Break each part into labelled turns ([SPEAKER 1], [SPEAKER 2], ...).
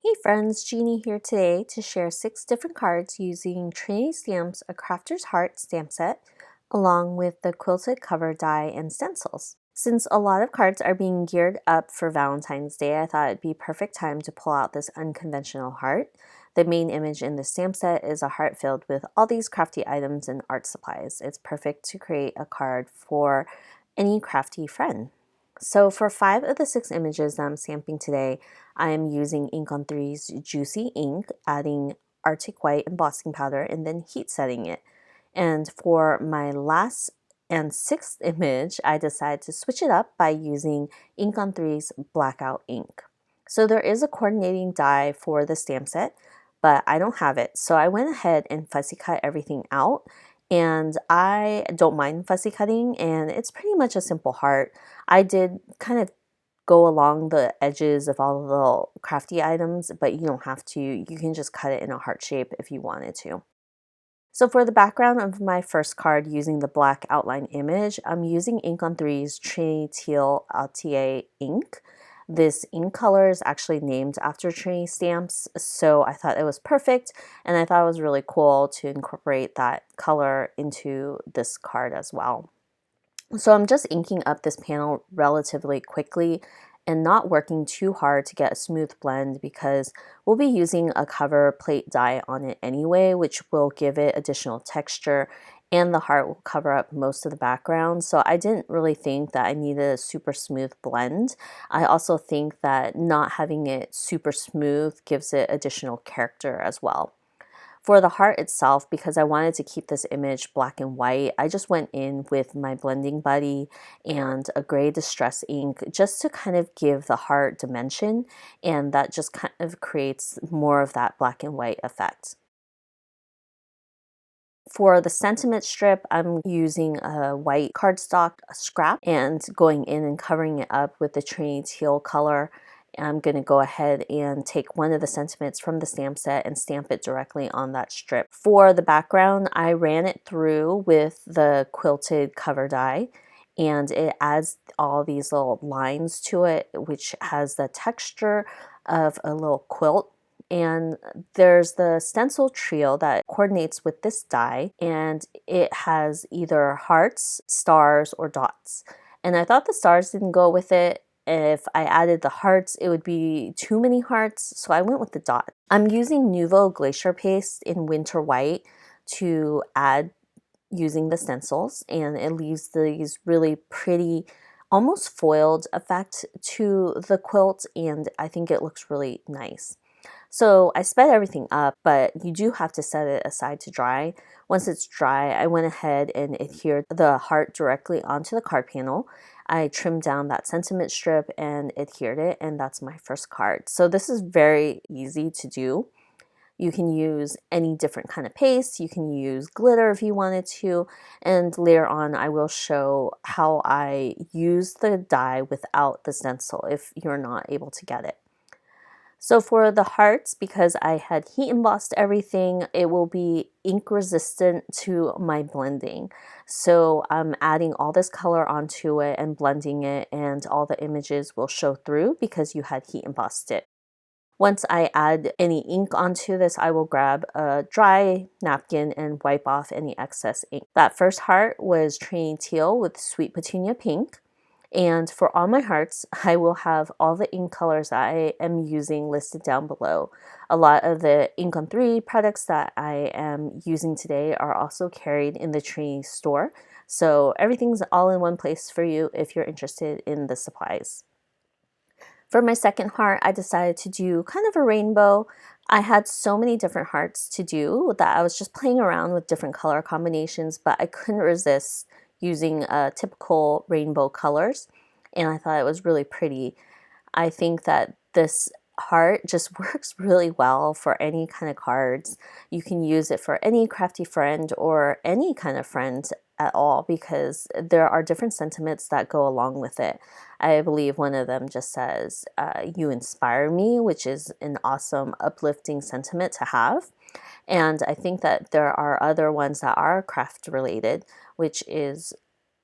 [SPEAKER 1] Hey friends, Jeannie here today to share 6 different cards using Trinity Stamps, a Crafter's Heart stamp set, along with the Quilted cover die and stencils. Since a lot of cards are being geared up for Valentine's Day, I thought it'd be perfect time to pull out this unconventional heart. The main image in the stamp set is a heart filled with all these crafty items and art supplies. It's perfect to create a card for any crafty friend. So for 5 of the 6 images that I'm stamping today, I am using Ink on 3's Juicy Ink, adding Artic White embossing powder and then heat setting it. And for my last and 6th image, I decided to switch it up by using Ink on 3's Blackout Ink. So there is a coordinating die for the stamp set, but I don't have it. So I went ahead and fussy cut everything out. And I don't mind fussy cutting, and it's pretty much a simple heart. I did kind of go along the edges of all the little crafty items, but you don't have to. You can just cut it in a heart shape if you wanted to. So for the background of my first card using the black outline image, I'm using Ink on 3's Trinity Teal Atelier Ink. This ink color is actually named after Trinity stamps, so I thought it was perfect, and I thought it was really cool to incorporate that color into this card as well. So I'm just inking up this panel relatively quickly and not working too hard to get a smooth blend because we'll be using a cover plate die on it anyway, which will give it additional texture, and the heart will cover up most of the background. So I didn't really think that I needed a super smooth blend. I also think that not having it super smooth gives it additional character as well. For the heart itself, because I wanted to keep this image black and white, I just went in with my blending buddy and a gray distress ink just to kind of give the heart dimension, and that just kind of creates more of that black and white effect. For the sentiment strip, I'm using a white cardstock scrap and going in and covering it up with the Trinity Teal color. I'm going to go ahead and take one of the sentiments from the stamp set and stamp it directly on that strip. For the background, I ran it through with the Quilted cover die, and it adds all these little lines to it, which has the texture of a little quilt. And there's the stencil trio that coordinates with this die, and it has either hearts, stars, or dots. And I thought the stars didn't go with it. If I added the hearts, it would be too many hearts, so I went with the dot. I'm using Nouveau Glacier Paste in Winter White to add using the stencils, and it leaves these really pretty, almost foiled effect to the quilt, and I think it looks really nice. So I sped everything up, but you do have to set it aside to dry. Once it's dry, I went ahead and adhered the heart directly onto the card panel. I trimmed down that sentiment strip and adhered it, and that's my first card. So this is very easy to do. You can use any different kind of paste. You can use glitter if you wanted to. And later on, I will show how I use the die without the stencil if you're not able to get it. So for the hearts, because I had heat embossed everything, it will be ink resistant to my blending. So I'm adding all this color onto it and blending it, and all the images will show through because you had heat embossed it. Once I add any ink onto this, I will grab a dry napkin and wipe off any excess ink. That first heart was Trinity Teal with Sweet Petunia Pink. And for all my hearts, I will have all the ink colors I am using listed down below. A lot of the Ink on 3 products that I am using today are also carried in the Trinity store. So everything's all in one place for you if you're interested in the supplies. For my second heart, I decided to do kind of a rainbow. I had so many different hearts to do that I was just playing around with different color combinations, but I couldn't resist using typical rainbow colors, and I thought it was really pretty. I think that this heart just works really well for any kind of cards. You can use it for any crafty friend or any kind of friend at all because there are different sentiments that go along with it. I believe one of them just says, you inspire me, which is an awesome uplifting sentiment to have. And I think that there are other ones that are craft related, which is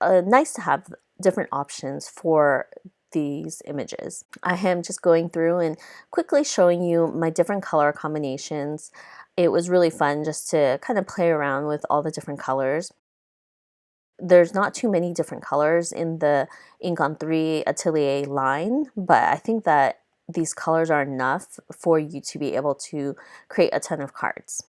[SPEAKER 1] nice to have different options for these images. I am just going through and quickly showing you my different color combinations. It was really fun just to kind of play around with all the different colors. There's not too many different colors in the Ink on 3 Atelier line, but I think that these colors are enough for you to be able to create a ton of cards.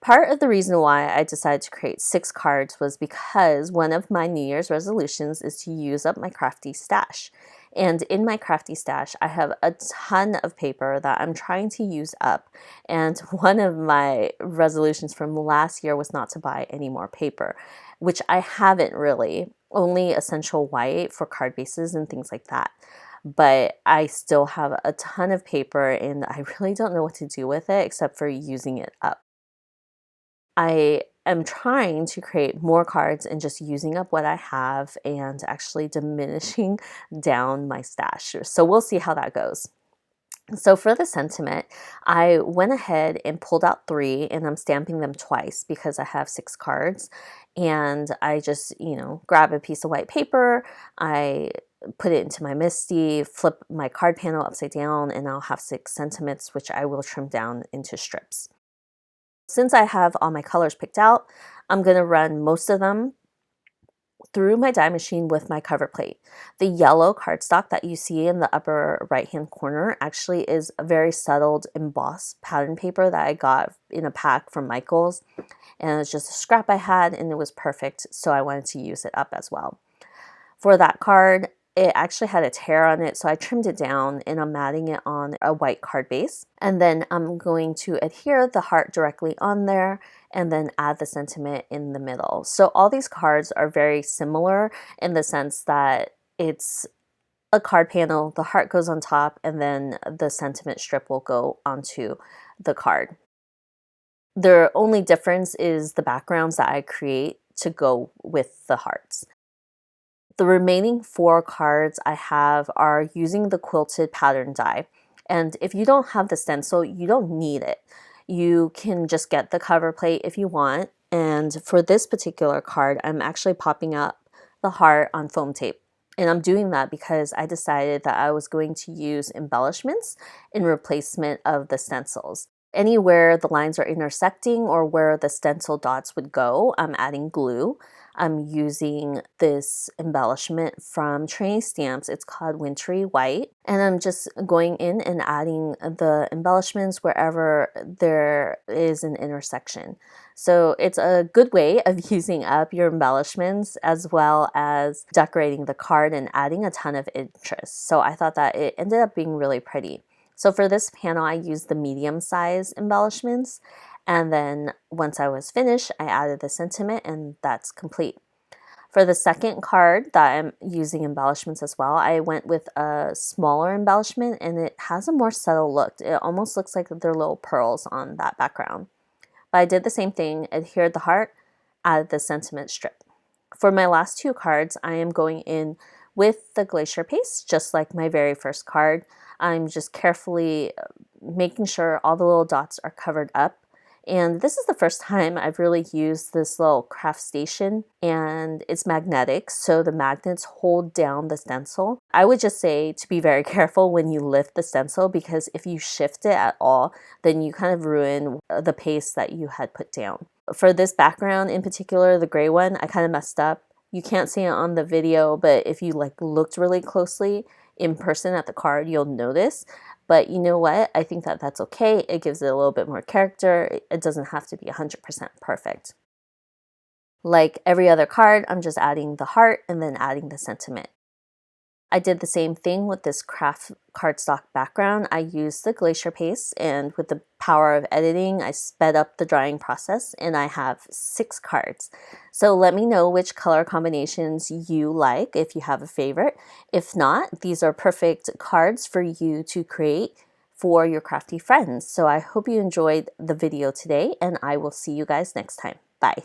[SPEAKER 1] Part of the reason why I decided to create 6 cards was because one of my New Year's resolutions is to use up my Crafty stash. And in my Crafty stash, I have a ton of paper that I'm trying to use up. And one of my resolutions from last year was not to buy any more paper, which I haven't really, only Essential White for card bases and things like that. But I still have a ton of paper and I really don't know what to do with it except for using it up. I am trying to create more cards and just using up what I have and actually diminishing down my stash. So we'll see how that goes. So for the sentiment, I went ahead and pulled out 3 and I'm stamping them twice because I have 6 cards. And I just, grab a piece of white paper, I put it into my MISTI, flip my card panel upside down, and I'll have 6 sentiments, which I will trim down into strips. Since I have all my colors picked out, I'm going to run most of them through my die machine with my cover plate. The yellow cardstock that you see in the upper right hand corner actually is a very subtle embossed pattern paper that I got in a pack from Michael's, and it's just a scrap I had and it was perfect, so I wanted to use it up as well. For that card, it actually had a tear on it, so I trimmed it down and I'm adding it on a white card base. And then I'm going to adhere the heart directly on there and then add the sentiment in the middle. So all these cards are very similar in the sense that it's a card panel, the heart goes on top, and then the sentiment strip will go onto the card. The only difference is the backgrounds that I create to go with the hearts. The remaining 4 cards I have are using the quilted pattern die. And if you don't have the stencil, you don't need it. You can just get the cover plate if you want. And for this particular card, I'm actually popping up the heart on foam tape. And I'm doing that because I decided that I was going to use embellishments in replacement of the stencils. Anywhere the lines are intersecting or where the stencil dots would go, I'm adding glue. I'm using this embellishment from Trinity Stamps. It's called Wintry White. And I'm just going in and adding the embellishments wherever there is an intersection. So it's a good way of using up your embellishments as well as decorating the card and adding a ton of interest. So I thought that it ended up being really pretty. So for this panel, I used the medium size embellishments. And then once I was finished, I added the sentiment and that's complete. For the second card that I'm using embellishments as well, I went with a smaller embellishment and it has a more subtle look. It almost looks like they're little pearls on that background. But I did the same thing, adhered the heart, added the sentiment strip. For my last 2 cards, I am going in with the glacier paste, just like my very first card. I'm just carefully making sure all the little dots are covered up. And this is the first time I've really used this little craft station, and it's magnetic, so the magnets hold down the stencil. I would just say to be very careful when you lift the stencil, because if you shift it at all, then you kind of ruin the paste that you had put down. For this background in particular, the gray one, I kind of messed up. You can't see it on the video, but if you looked really closely in person at the card, you'll notice. But you know what? I think that that's okay. It gives it a little bit more character. It doesn't have to be 100% perfect. Like every other card, I'm just adding the heart and then adding the sentiment. I did the same thing with this craft cardstock background. I used the glacier paste, and with the power of editing, I sped up the drying process, and I have 6 cards. So let me know which color combinations you like, if you have a favorite. If not, these are perfect cards for you to create for your crafty friends. So I hope you enjoyed the video today, and I will see you guys next time. Bye.